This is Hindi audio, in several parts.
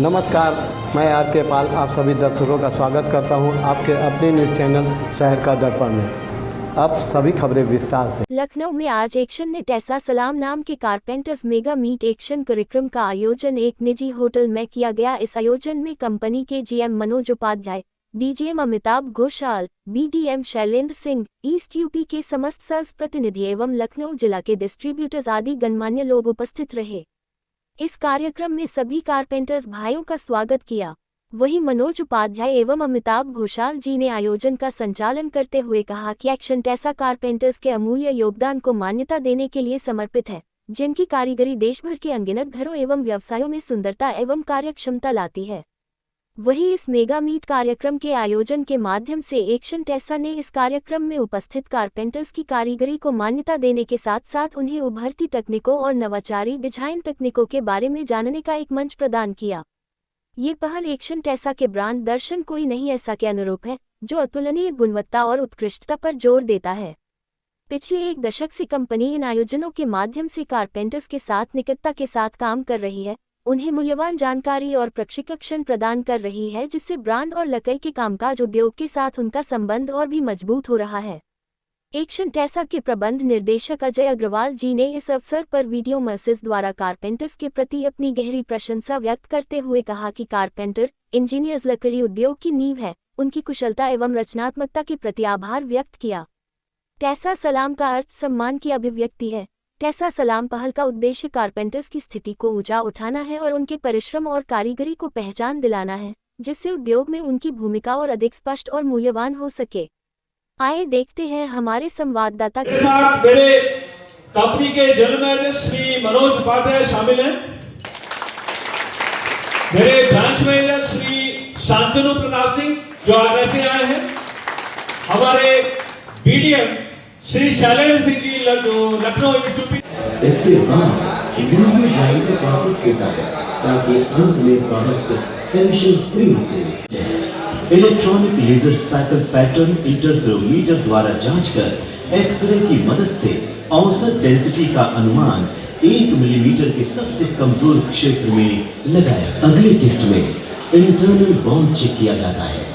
नमस्कार, मैं आर के पाल आप सभी दर्शकों का स्वागत करता हूं आपके अपने न्यूज़ चैनल शहर का दर्पण में। अब सभी खबरें विस्तार से। लखनऊ में आज एक्शन ने टेसा सलाम नाम के कारपेंटर्स मेगा मीट एक्शन कार्यक्रम का आयोजन एक निजी होटल में किया गया। इस आयोजन में कंपनी के GM Manoj Upadhyay, DGM Amitabh Ghoshal, BDM Shailendra Singh, east UP के समस्त सर्विस प्रतिनिधि एवं लखनऊ जिला के डिस्ट्रीब्यूटर्स आदि गणमान्य लोग उपस्थित रहे। इस कार्यक्रम में सभी कारपेंटर्स भाइयों का स्वागत किया। वहीं मनोज उपाध्याय एवं अमिताभ घोषाल जी ने आयोजन का संचालन करते हुए कहा कि एक्शन टेसा कारपेंटर्स के अमूल्य योगदान को मान्यता देने के लिए समर्पित है, जिनकी कारीगरी देश भर के अनगिनत घरों एवं व्यवसायों में सुंदरता एवं कार्यक्षमता लाती है। वहीं इस मेगा मीट कार्यक्रम के आयोजन के माध्यम से एक्शन टेसा ने इस कार्यक्रम में उपस्थित कारपेंटर्स की कारीगरी को मान्यता देने के साथ साथ उन्हें उभरती तकनीकों और नवाचारी डिजाइन तकनीकों के बारे में जानने का एक मंच प्रदान किया। ये पहल एक्शन टेसा के ब्रांड दर्शन कोई नहीं ऐसा के अनुरूप है, जो अतुलनीय गुणवत्ता और उत्कृष्टता पर जोर देता है। पिछले एक दशक से कंपनी इन आयोजनों के माध्यम से कारपेंटर्स के साथ निकटता के साथ काम कर रही है, उन्हें मूल्यवान जानकारी और प्रशिक्षण प्रदान कर रही है, जिससे ब्रांड और लकड़ी के कामकाज उद्योग के साथ उनका संबंध और भी मजबूत हो रहा है। एक्शन टेसा के प्रबंध निर्देशक अजय अग्रवाल जी ने इस अवसर पर वीडियो मैसेज द्वारा कारपेंटर्स के प्रति अपनी गहरी प्रशंसा व्यक्त करते हुए कहा कि कारपेंटर इंजीनियर्स लकड़ी उद्योग की नींव है, उनकी कुशलता एवं रचनात्मकता के प्रति आभार व्यक्त किया। टेसा सलाम का अर्थ सम्मान की अभिव्यक्ति है। टेसा सलाम पहल का उद्देश्य कारपेंटर्स की स्थिति को ऊंचा उठाना है और उनके परिश्रम और कारीगरी को पहचान दिलाना है, जिससे उद्योग में उनकी भूमिका और अधिक स्पष्ट और मूल्यवान हो सके। आइए देखते हैं हमारे संवाददाता के साथ मेरे कंपनी के जनरल मैनेजर श्री मनोज उपाध्याय शामिल हैं, मेरे ब्रांच मैनेजर श्री शांतनु प्रताप सिंह जो आगरा से आए हैं, हमारे बीडीएम श्री शैलेंद्र सिंह जी लखनऊ इंस्टीट्यूट। इसके बाद यूवी ड्राइंग का प्रोसेस होता है ताकि अंत में प्रोडक्ट एमिशन फ्री हो। Electronic laser speckle pattern interferometer द्वारा जांच कर एक्सरे की मदद से औसत डेंसिटी का अनुमान 1 मिलीमीटर के सबसे कमजोर क्षेत्र में लगाया। अगले टेस्ट में इंटरनल बॉन्ड चेक किया जाता है।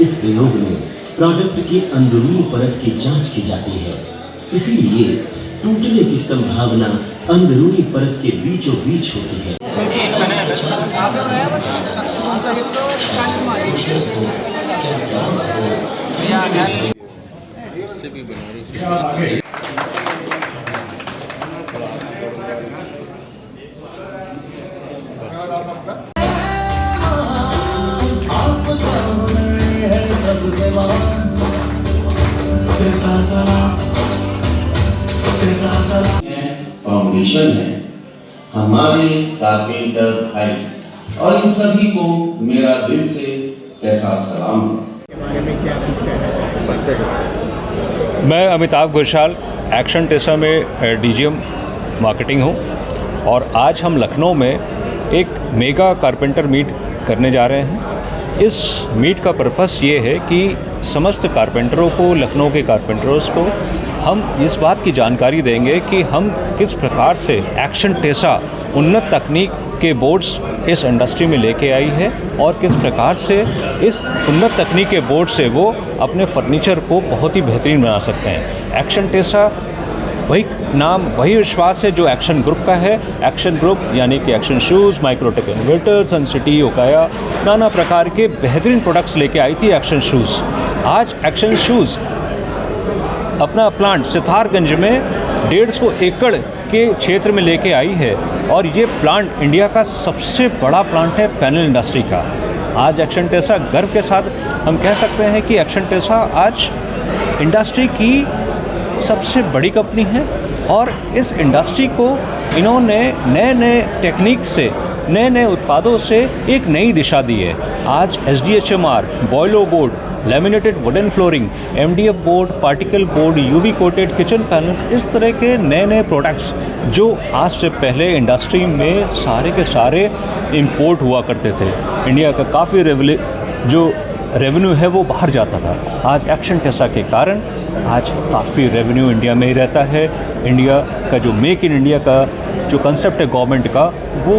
इस प्रयोग में प्रोडक्ट की अंदरूनी परत की जांच की जाती है, इसीलिए टूटने की संभावना अंदरूनी परत के बीचों बीच होती है। फाउंडेशन है हमारे कारपेंटर भाई, और इन सभी को मेरा दिल से टेसा सलाम। मैं अमिताभ घोषाल एक्शन टेसा में डीजीएम मार्केटिंग हूँ, और आज हम लखनऊ में एक मेगा कारपेंटर मीट करने जा रहे हैं। इस मीट का पर्पस ये है कि समस्त कारपेंटरों को, लखनऊ के कारपेंटर्स को हम इस बात की जानकारी देंगे कि हम किस प्रकार से एक्शन टेसा उन्नत तकनीक के बोर्ड्स इस इंडस्ट्री में लेके आई है, और किस प्रकार से इस उन्नत तकनीक के बोर्ड से वो अपने फर्नीचर को बहुत ही बेहतरीन बना सकते हैं। एक्शन टेसा वही नाम, वही विश्वास है जो एक्शन ग्रुप का है। एक्शन ग्रुप यानी कि action shoes, Microtek inverter, Sun City, Okaya, नाना प्रकार के बेहतरीन प्रोडक्ट्स लेके आई थी एक्शन शूज़। आज एक्शन शूज़ अपना प्लांट सितारगंज में 150 एकड़ के क्षेत्र में लेके आई है, और ये प्लांट इंडिया का सबसे बड़ा प्लांट है पैनल इंडस्ट्री का। आज एक्शन टेसा गर्व के साथ हम कह सकते हैं कि एक्शन टेसा आज इंडस्ट्री की सबसे बड़ी कंपनी है, और इस इंडस्ट्री को इन्होंने नए नए टेक्निक से, नए नए उत्पादों से एक नई दिशा दी है। आज SDHMR, बॉयलो board, laminated wooden flooring, MDF board, particle board, UV coated kitchen panels, इस तरह के नए नए प्रोडक्ट्स जो आज से पहले इंडस्ट्री में सारे के सारे इंपोर्ट हुआ करते थे। इंडिया का काफ़ी जो रेवेन्यू है वो बाहर जाता था। आज एक्शन टेसा के कारण आज काफ़ी रेवेन्यू इंडिया में ही रहता है। इंडिया का जो मेक इन इंडिया का जो कंसेप्ट है गवर्नमेंट का, वो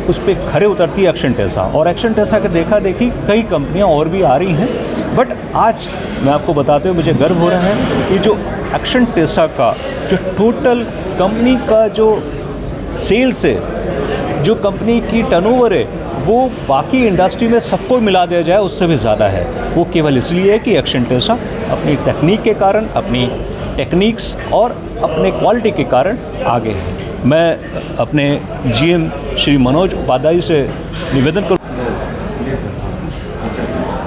उस पर खरे उतरती है एक्शन टेसा, और एक्शन टेसा के देखा देखी कई कंपनियां और भी आ रही हैं। बट आज मैं आपको बताते हुए मुझे गर्व हो रहा है कि जो एक्शन टेसा का जो टोटल कंपनी का जो सेल्स है, जो कंपनी की टर्नओवर है, वो बाकी इंडस्ट्री में सबको मिला दिया जाए उससे भी ज़्यादा है। वो केवल इसलिए है कि एक्शन टेसा अपनी तकनीक के कारण, अपनी टेक्निक्स और अपने क्वालिटी के कारण आगे है। मैं अपने जीएम श्री मनोज उपाध्याय से निवेदन करूँ।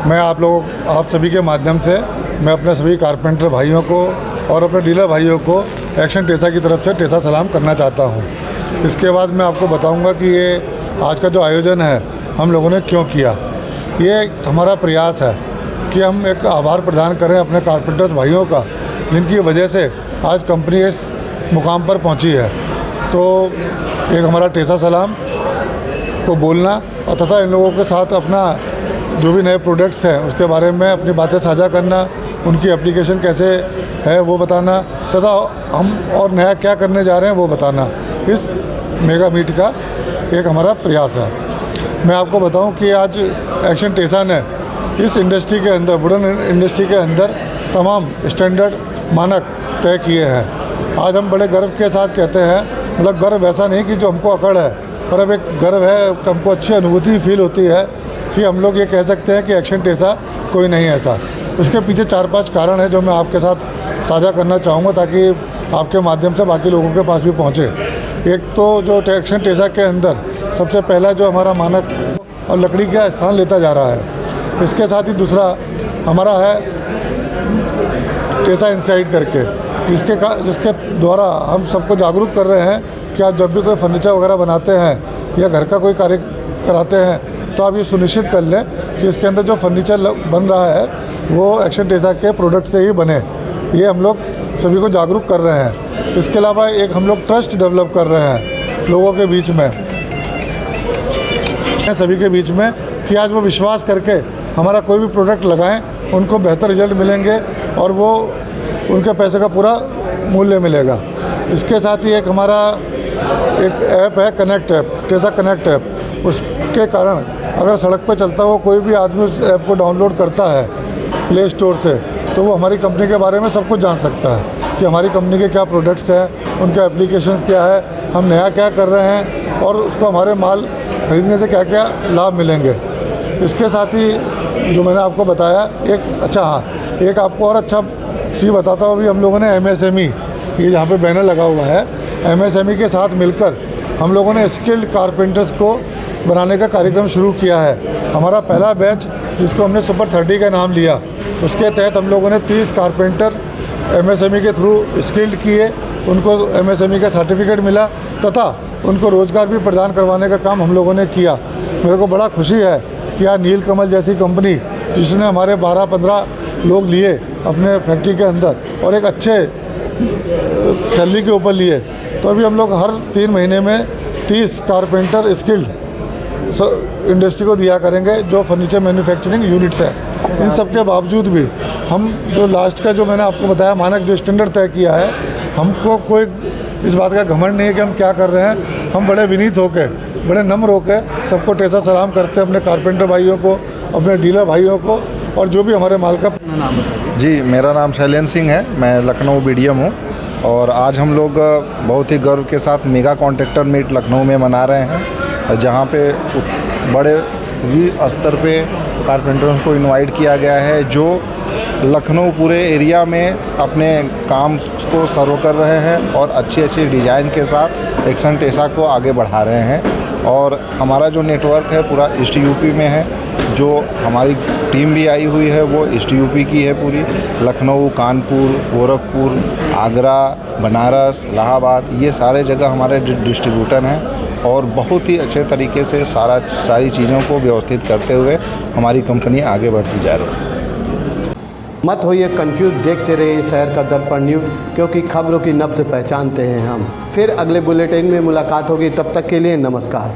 मैं आप सभी के माध्यम से मैं अपने सभी कारपेंटर भाइयों को और अपने डीलर भाइयों को एक्शन टेसा की तरफ से टेसा सलाम करना चाहता हूँ। इसके बाद मैं आपको बताऊँगा कि ये आज का जो आयोजन है हम लोगों ने क्यों किया। ये हमारा प्रयास है कि हम एक आभार प्रदान करें अपने कारपेंटर्स भाइयों का, जिनकी वजह से आज कंपनी इस मुकाम पर पहुंची है। तो एक हमारा टेसा सलाम को बोलना और तथा इन लोगों के साथ अपना जो भी नए प्रोडक्ट्स हैं उसके बारे में अपनी बातें साझा करना, उनकी एप्लीकेशन कैसे है वो बताना, तथा हम और नया क्या करने जा रहे हैं वो बताना, इस मेगा मीट का एक हमारा प्रयास है। मैं आपको बताऊं कि आज एक्शन टेसा ने इस इंडस्ट्री के अंदर, वुडन इंडस्ट्री के अंदर तमाम स्टैंडर्ड मानक तय किए हैं। आज हम बड़े गर्व के साथ कहते हैं, मतलब गर्व ऐसा नहीं कि जो हमको अकड़ है, पर अब एक गर्व है, हमको अच्छी अनुभूति फील होती है कि हम लोग ये कह सकते हैं कि एक्शन टेसा कोई नहीं ऐसा। उसके पीछे 4-5 कारण है जो मैं आपके साथ साझा करना चाहूँगा ताकि आपके माध्यम से बाकी लोगों के पास भी पहुँचे। एक तो जो एक्शन टेसा के अंदर सबसे पहला जो हमारा मानक और लकड़ी का स्थान लेता जा रहा है। इसके साथ ही दूसरा हमारा है टेसा इनसाइड करके, जिसके द्वारा हम सबको जागरूक कर रहे हैं कि आप जब भी कोई फर्नीचर वगैरह बनाते हैं या घर का कोई कार्य कराते हैं तो आप ये सुनिश्चित कर लें कि इसके अंदर जो फर्नीचर बन रहा है वो एक्शन टेसा के प्रोडक्ट से ही बने। ये हम लोग सभी को जागरूक कर रहे हैं। इसके अलावा एक हम लोग ट्रस्ट डेवलप कर रहे हैं लोगों के बीच में, सभी के बीच में, कि आज वो विश्वास करके हमारा कोई भी प्रोडक्ट लगाएं, उनको बेहतर रिजल्ट मिलेंगे और वो उनके पैसे का पूरा मूल्य मिलेगा। इसके साथ ही एक हमारा एक ऐप है, connect app, Tesa connect app. उसके कारण अगर सड़क पर चलता हुआ कोई भी आदमी उस ऐप को डाउनलोड करता है प्ले स्टोर से, तो वो हमारी कंपनी के बारे में सब कुछ जान सकता है कि हमारी कंपनी के क्या प्रोडक्ट्स हैं, उनके एप्लीकेशंस क्या है, हम नया क्या कर रहे हैं और उसको हमारे माल खरीदने से क्या क्या लाभ मिलेंगे। इसके साथ ही जो मैंने आपको बताया, एक आपको और अच्छा चीज़ बताता हूँ। अभी हम लोगों ने MSME, ये जहाँ पे बैनर लगा हुआ है, MSME के साथ मिलकर हम लोगों ने स्किल्ड कारपेंटर्स को बनाने का कार्यक्रम शुरू किया है। हमारा पहला बैच, जिसको हमने सुपर 30 का नाम लिया, उसके तहत हम लोगों ने 30 कारपेंटर MSME के थ्रू स्किल्ड किए, उनको MSME का सर्टिफिकेट मिला तथा उनको रोज़गार भी प्रदान करवाने का काम हम लोगों ने किया। मेरे को बड़ा खुशी है कि आज नीलकमल जैसी कंपनी, जिसने हमारे 12-15 लोग लिए अपने फैक्ट्री के अंदर और एक अच्छे सैलरी के ऊपर लिए, तो अभी हम लोग हर 3 महीने में 30 कारपेंटर स्किल्ड इंडस्ट्री को दिया करेंगे, जो फर्नीचर मैन्युफैक्चरिंग यूनिट्स है। इन सब के बावजूद भी हम जो लास्ट का जो मैंने आपको बताया मानक जो स्टैंडर्ड तय किया है, हमको कोई इस बात का घमंड नहीं है कि हम क्या कर रहे हैं। हम बड़े विनीत होकर, बड़े नम्र होकर सबको टेसा सलाम करते हैं, अपने कारपेंटर भाइयों को, अपने डीलर भाइयों को, और जो भी हमारे माल का नाम है। जी, मेरा नाम शैलेंद्र सिंह है, मैं लखनऊ BDM हूँ और आज हम लोग बहुत ही गर्व के साथ मेगा कॉन्ट्रैक्टर मीट लखनऊ में मना रहे हैं, जहाँ पे बड़े स्तर पे कारपेंटर्स को इनवाइट किया गया है जो लखनऊ पूरे एरिया में अपने काम को सर्व कर रहे हैं और अच्छी अच्छी डिज़ाइन के साथ एक्शन टेसा को आगे बढ़ा रहे हैं। और हमारा जो नेटवर्क है पूरा ईस्ट यूपी में है, जो हमारी टीम भी आई हुई है वो ईस्ट यूपी की है पूरी, लखनऊ, कानपुर, गोरखपुर, आगरा, बनारस, इलाहाबाद, ये सारे जगह हमारे डिस्ट्रीब्यूटर हैं और बहुत ही अच्छे तरीके से सारी चीज़ों को व्यवस्थित करते हुए हमारी कंपनी आगे बढ़ती जा रही है। मत होइए कंफ्यूज, देखते रहिए शहर का दर्पण न्यूज़, क्योंकि खबरों की नब्ज़ पहचानते हैं हम। फिर अगले बुलेटिन में मुलाकात होगी, तब तक के लिए नमस्कार।